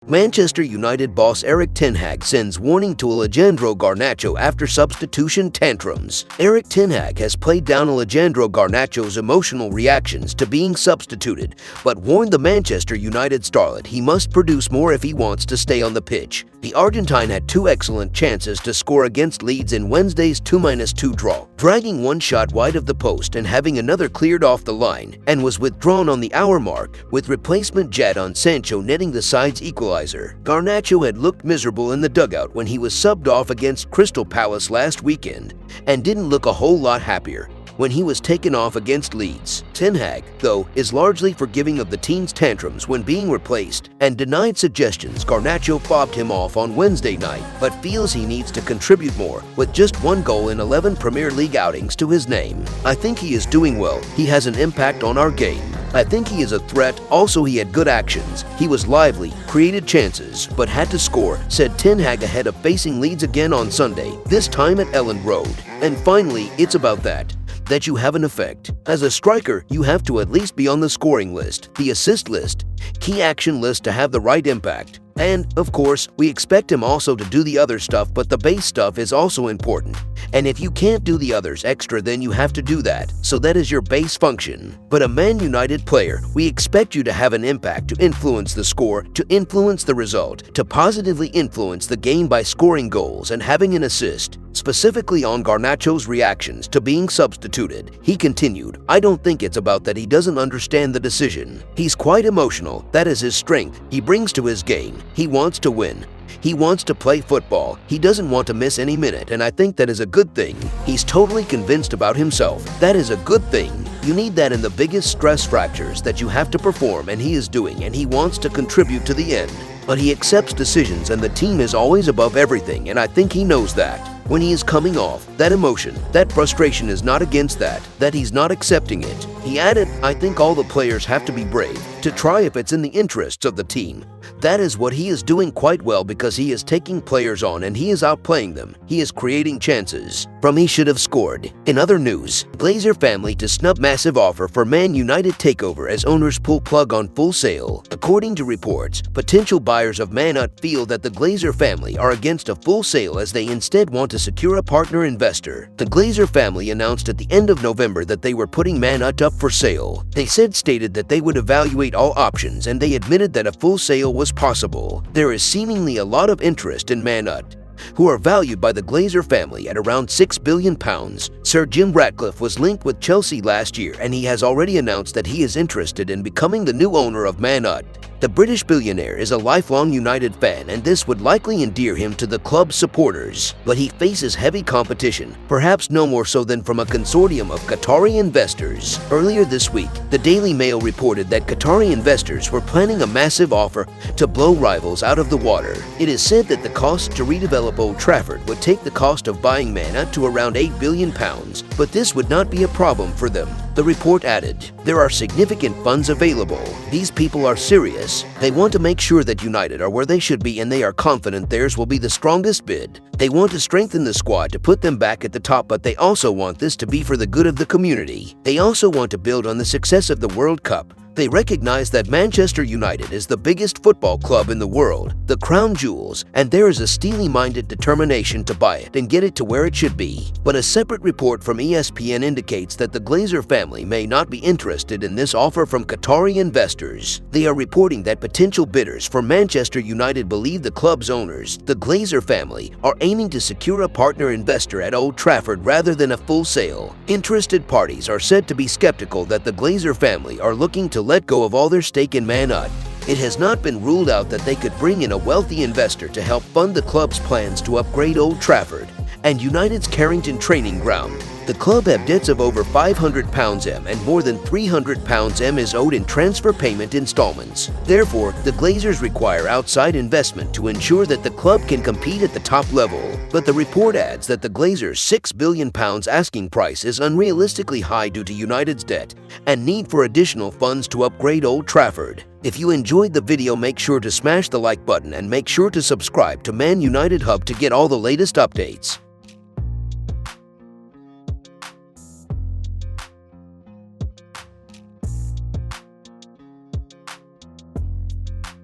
Manchester United boss Erik sends warning to Alejandro Garnacho after substitution tantrums. Erik has played down Alejandro Garnacho's emotional reactions to being substituted, but warned the Manchester United starlet he must produce more if he wants to stay on the pitch. The Argentine had two excellent chances to score against Leeds in Wednesday's 2-2 draw, dragging one shot wide of the post and having another cleared off the line, and was withdrawn on the hour mark, with replacement Jadon Sancho netting the side's equalizer. Garnacho had looked miserable in the dugout when he was subbed off against Crystal Palace last weekend, and didn't look a whole lot happier when he was taken off against Leeds. Ten Hag, though, is largely forgiving of the team's tantrums when being replaced, and denied suggestions Garnacho fobbed him off on Wednesday night, but feels he needs to contribute more, with just one goal in 11 Premier League outings to his name. "I think he is doing well. He has an impact on our game. I think he is a threat. Also, he had good actions. He was lively, created chances, but had to score," said Ten Hag ahead of facing Leeds again on Sunday, this time at Elland Road. And finally, it's about that you have an effect. As a striker, you have to at least be on the scoring list, the assist list, key action list to have the right impact. And, of course, we expect him also to do the other stuff, but the base stuff is also important. And if you can't do the others extra, then you have to do that. So that is your base function. But a Man United player, we expect you to have an impact, to influence the score, to influence the result, to positively influence the game by scoring goals and having an assist. Specifically on Garnacho's reactions to being substituted, he continued, "I don't think it's about that he doesn't understand the decision. He's quite emotional. That is his strength he brings to his game. He wants to win. He wants to play football. He doesn't want to miss any minute, and I think that is a good thing. He's totally convinced about himself. That is a good thing. You need that in the biggest stress fractures that you have to perform, and he is doing, and he wants to contribute to the end. But he accepts decisions, and the team is always above everything, and I think he knows that. When he is coming off, that emotion, that frustration is not against that he's not accepting it." He added, "I think all the players have to be brave, to try if it's in the interests of the team. That is what he is doing quite well because he is taking players on and he is outplaying them. He is creating chances from he should have scored." In other news, Glazer family to snub massive offer for Man United takeover as owners pull plug on full sale. According to reports, potential buyers of Man Ut feel that the Glazer family are against a full sale as they instead want to secure a partner investor. The Glazer family announced at the end of November that they were putting Man Ut up for sale. They stated that they would evaluate all options, and they admitted that a full sale was possible. There is seemingly a lot of interest in Man Ut, who are valued by the Glazer family at around £6 billion. Sir Jim Ratcliffe was linked with Chelsea last year, and he has already announced that he is interested in becoming the new owner of Man Ut. The British billionaire is a lifelong United fan, and this would likely endear him to the club's supporters. But he faces heavy competition, perhaps no more so than from a consortium of Qatari investors. Earlier this week, the Daily Mail reported that Qatari investors were planning a massive offer to blow rivals out of the water. It is said that the cost to redevelop Old Trafford would take the cost of buying Man Ut to around £8 billion, but this would not be a problem for them. The report added, "There are significant funds available. These people are serious. They want to make sure that United are where they should be, and they are confident theirs will be the strongest bid. They want to strengthen the squad to put them back at the top, but they also want this to be for the good of the community. They also want to build on the success of the World Cup. They recognize that Manchester United is the biggest football club in the world, the crown jewels, and there is a steely-minded determination to buy it and get it to where it should be." But a separate report from ESPN indicates that the Glazer family may not be interested in this offer from Qatari investors. They are reporting that potential bidders for Manchester United believe the club's owners, the Glazer family, are aiming to secure a partner investor at Old Trafford rather than a full sale. Interested parties are said to be skeptical that the Glazer family are looking to let go of all their stake in Man Ut. It has not been ruled out that they could bring in a wealthy investor to help fund the club's plans to upgrade Old Trafford and United's Carrington training ground. The club have debts of over £500 and more than £300 is owed in transfer payment installments. Therefore, the Glazers require outside investment to ensure that the club can compete at the top level. But the report adds that the Glazers' £6 billion asking price is unrealistically high due to United's debt and need for additional funds to upgrade Old Trafford. If you enjoyed the video, make sure to smash the like button and make sure to subscribe to Man United Hub to get all the latest updates.